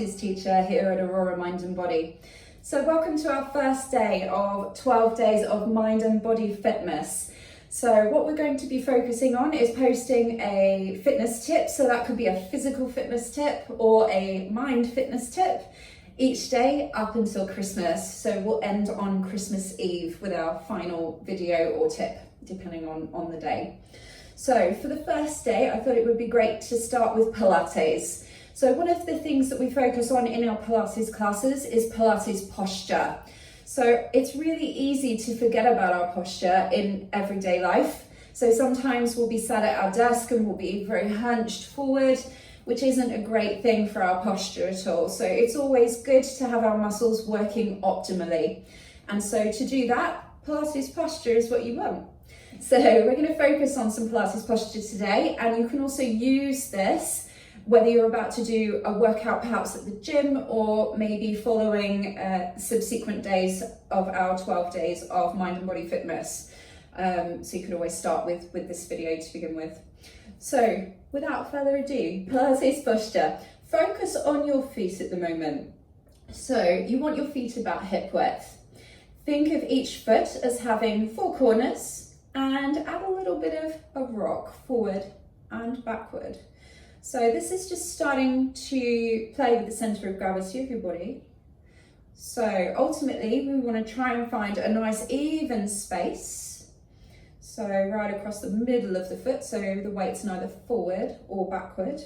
Pilates teacher here at Aurora Mind and Body. So welcome to our first day of 12 days of mind and body fitness. So what we're going to be focusing on is posting a fitness tip. So that could be a physical fitness tip or a mind fitness tip each day up until Christmas. So we'll end on Christmas Eve with our final video or tip, depending on the day. So for the first day, I thought it would be great to start with Pilates. So one of the things that we focus on in our Pilates classes is Pilates posture. So it's really easy to forget about our posture in everyday life. So sometimes we'll be sat at our desk and we'll be very hunched forward, which isn't a great thing for our posture at all. So it's always good to have our muscles working optimally. And so to do that, Pilates posture is what you want. So we're going to focus on some Pilates posture today, and you can also use this whether you're about to do a workout perhaps at the gym or maybe following subsequent days of our 12 days of mind and body fitness. So you can always start with this video to begin with. So without further ado, Pilates posture. Focus on your feet at the moment. So you want your feet about hip width. Think of each foot as having four corners, and add a little bit of a rock forward and backward. So this is just starting to play with the center of gravity of your body. So ultimately we want to try and find a nice even space. So right across the middle of the foot, so the weight's neither forward or backward.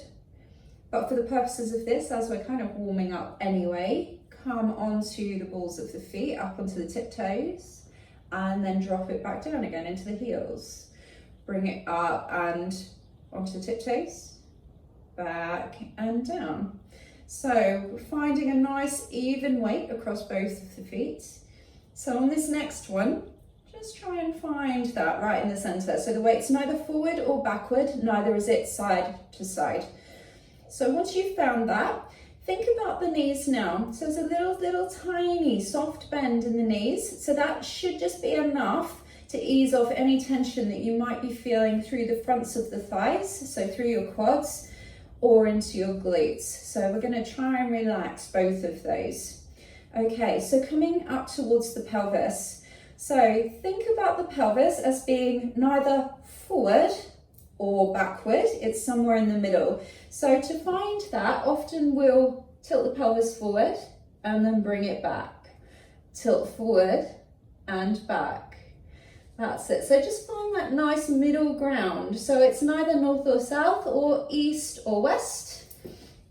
But for the purposes of this, as we're kind of warming up anyway, come onto the balls of the feet, up onto the tiptoes, and then drop it back down again into the heels. Bring it up and onto the tiptoes, back and down. So we're finding a nice even weight across both of the feet. So on this next one, just try and find that right in the center. So the weight's neither forward or backward, neither is it side to side. So once you've found that, think about the knees now. So there's a little tiny soft bend in the knees. So that should just be enough to ease off any tension that you might be feeling through the fronts of the thighs, so through your quads or into your glutes. So we're going to try and relax both of those. Okay, so coming up towards the pelvis. So think about the pelvis as being neither forward or backward, it's somewhere in the middle. So to find that, often we'll tilt the pelvis forward and then bring it back. Tilt forward and back. That's it. So just find that nice middle ground. So it's neither north or south or east or west.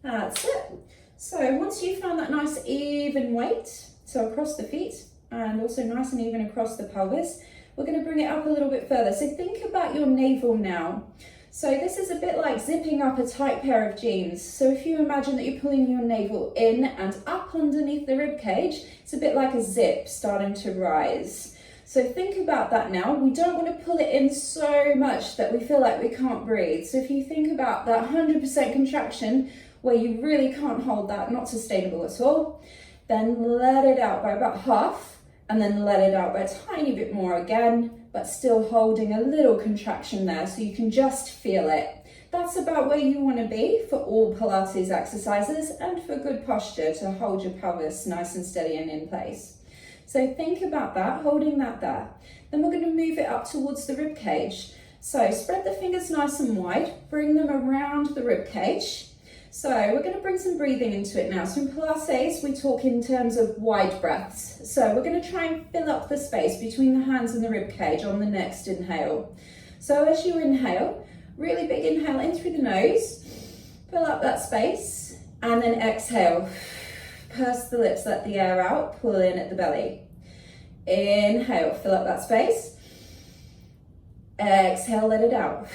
That's it. So once you've found that nice even weight, so across the feet and also nice and even across the pelvis, we're going to bring it up a little bit further. So think about your navel now. So this is a bit like zipping up a tight pair of jeans. So if you imagine that you're pulling your navel in and up underneath the rib cage, it's a bit like a zip starting to rise. So think about that now. We don't want to pull it in so much that we feel like we can't breathe. So if you think about that 100% contraction where you really can't hold that, not sustainable at all, then let it out by about half. And then let it out by a tiny bit more again, but still holding a little contraction there so you can just feel it. That's about where you want to be for all Pilates exercises and for good posture to hold your pelvis nice and steady and in place. So think about that, holding that there. Then we're going to move it up towards the rib cage. So spread the fingers nice and wide, bring them around the rib cage. So we're going to bring some breathing into it now. So in Pilates, we talk in terms of wide breaths. So we're going to try and fill up the space between the hands and the rib cage on the next inhale. So as you inhale, really big inhale in through the nose, fill up that space, and then exhale. Purse the lips, let the air out, pull in at the belly. Inhale, fill up that space. Exhale, let it out.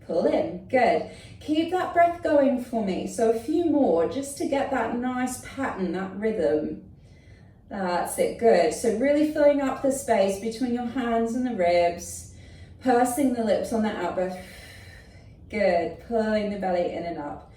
Pull in, good. Keep that breath going for me. So a few more just to get that nice pattern, that rhythm. That's it, good. So really filling up the space between your hands and the ribs, pursing the lips on that out breath. Good, pulling the belly in and up.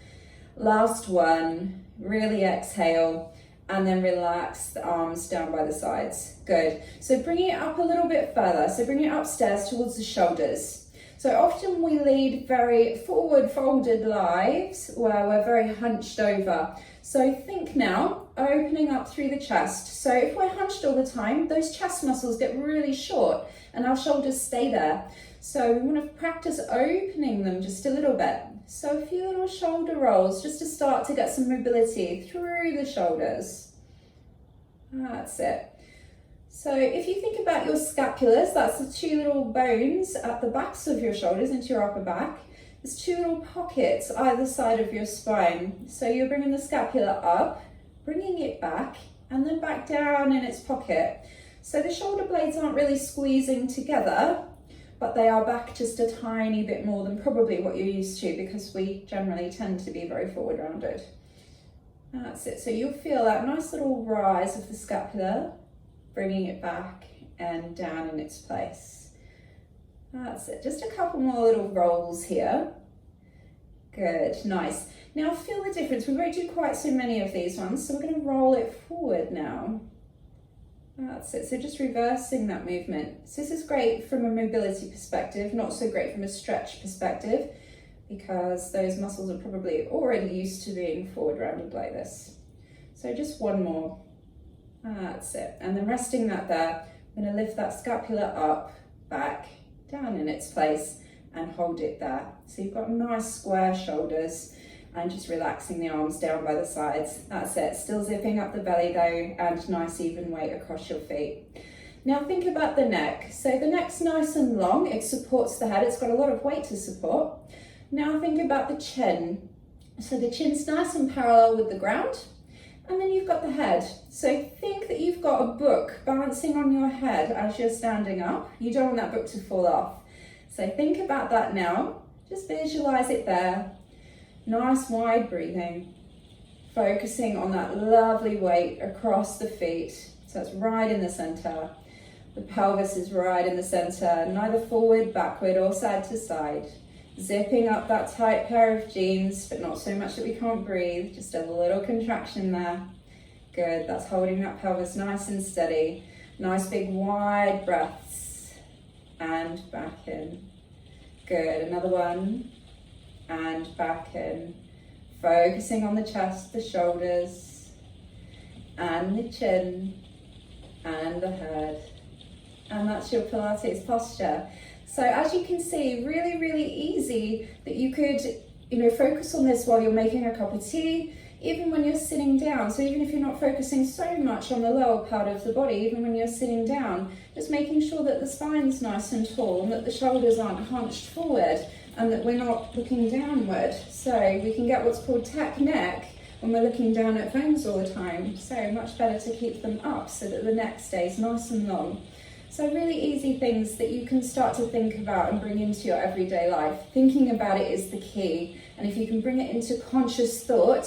Last one, really exhale and then relax the arms down by the sides. Good. So bring it up a little bit further. So bring it upstairs towards the shoulders. So often we lead very forward folded lives where we're very hunched over. So think now, opening up through the chest. So if we're hunched all the time, those chest muscles get really short and our shoulders stay there. So we want to practice opening them just a little bit. So a few little shoulder rolls just to start to get some mobility through the shoulders. That's it. So if you think about your scapulas, that's the two little bones at the backs of your shoulders into your upper back. There's two little pockets either side of your spine. So you're bringing the scapula up, bringing it back, and then back down in its pocket. So the shoulder blades aren't really squeezing together, but they are back just a tiny bit more than probably what you're used to, because we generally tend to be very forward rounded. That's it. So you'll feel that nice little rise of the scapula, bringing it back and down in its place. That's it. Just a couple more little rolls here. Good, nice. Now feel the difference. We won't do quite so many of these ones, so we're going to roll it forward now. That's it. So just reversing that movement. So this is great from a mobility perspective, not so great from a stretch perspective, because those muscles are probably already used to being forward rounded like this. So just one more. That's it. And then resting that there, I'm going to lift that scapula up, back, down in its place, and hold it there. So you've got nice square shoulders, and just relaxing the arms down by the sides. That's it. Still zipping up the belly though, and nice even weight across your feet. Now think about the neck. So the neck's nice and long, it supports the head, it's got a lot of weight to support. Now think about the chin. So the chin's nice and parallel with the ground, and then you've got the head. So think that you've got a book balancing on your head as you're standing up. You don't want that book to fall off. So think about that now. Just visualize it there. Nice wide breathing. Focusing on that lovely weight across the feet. So it's right in the center. The pelvis is right in the center, neither forward, backward, or side to side. Zipping up that tight pair of jeans, but not so much that we can't breathe, just a little contraction there. Good, that's holding that pelvis nice and steady. Nice big wide breaths, and back in. Good, another one, and back in. Focusing on the chest, the shoulders, and the chin, and the head. And that's your Pilates posture. So as you can see, really, really easy that you could, focus on this while you're making a cup of tea, even when you're sitting down. So even if you're not focusing so much on the lower part of the body, even when you're sitting down, just making sure that the spine's nice and tall and that the shoulders aren't hunched forward and that we're not looking downward. So we can get what's called tech neck when we're looking down at phones all the time. So much better to keep them up so that the neck stays nice and long. So really easy things that you can start to think about and bring into your everyday life. Thinking about it is the key. And if you can bring it into conscious thought,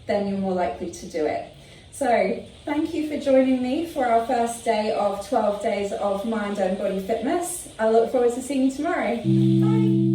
then you're more likely to do it. So thank you for joining me for our first day of 12 days of mind and body fitness. I look forward to seeing you tomorrow. Bye.